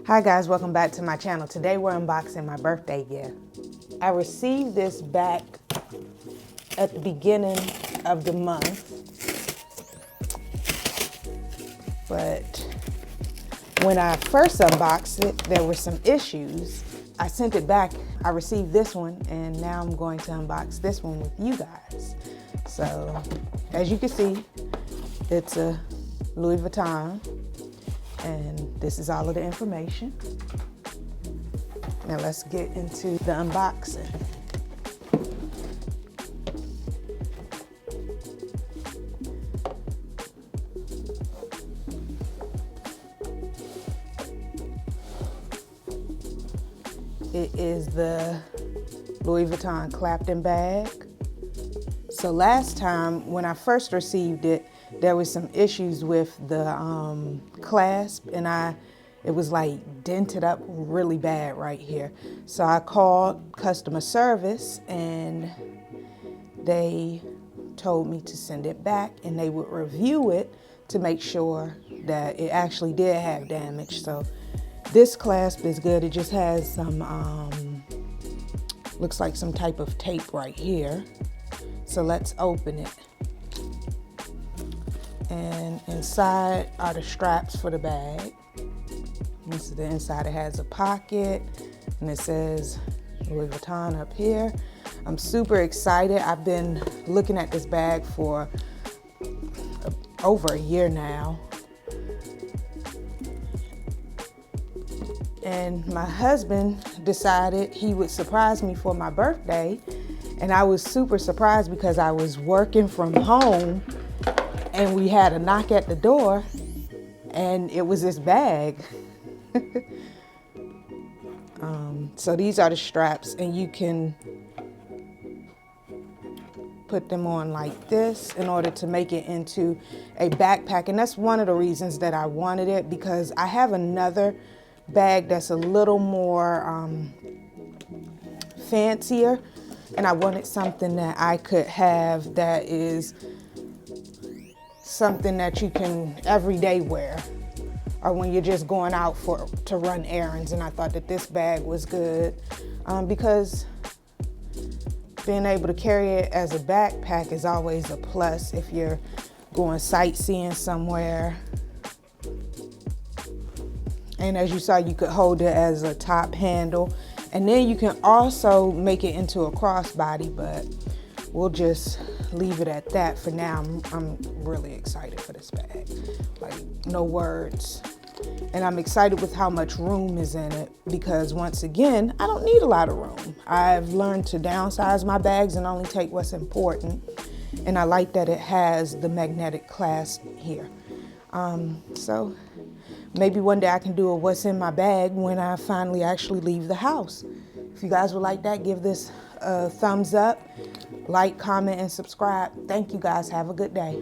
Hi guys, welcome back to my channel. Today we're unboxing my birthday gift. I received this back at the beginning of the month, but when I first unboxed it, there were some issues. I sent it back. I received this one, and now I'm going to unbox this one with you guys. So, as you can see, it's a Louis Vuitton, and this is all of the information. Now let's get into the unboxing. It is the Louis Vuitton Clapton bag. So last time when I first received it, there was some issues with the clasp, and it was like dented up really bad right here. So I called customer service and they told me to send it back and they would review it to make sure that it actually did have damage. So this clasp is good. It just has some, looks like some type of tape right here. So let's open it. And inside are the straps for the bag. This is the inside. It has a pocket and it says Louis Vuitton up here. I'm super excited. I've been looking at this bag for over a year now. And my husband decided he would surprise me for my birthday. And I was super surprised because I was working from home and we had a knock at the door and it was this bag. So these are the straps, and you can put them on like this in order to make it into a backpack. And that's one of the reasons that I wanted it, because I have another bag that's a little more fancier, and I wanted something that I could have that is something that you can everyday wear, or when you're just going out to run errands. And I thought that this bag was good because being able to carry it as a backpack is always a plus if you're going sightseeing somewhere. And as you saw, you could hold it as a top handle, and then you can also make it into a crossbody, but we'll just leave it at that for now. I'm really excited for this bag, like no words. And I'm excited with how much room is in it, because once again, I don't need a lot of room. I've learned to downsize my bags and only take what's important. And I like that it has the magnetic clasp here. So maybe one day I can do a what's in my bag when I finally actually leave the house. If you guys would like that, give this a thumbs up, like, comment, and subscribe. Thank you guys. Have a good day.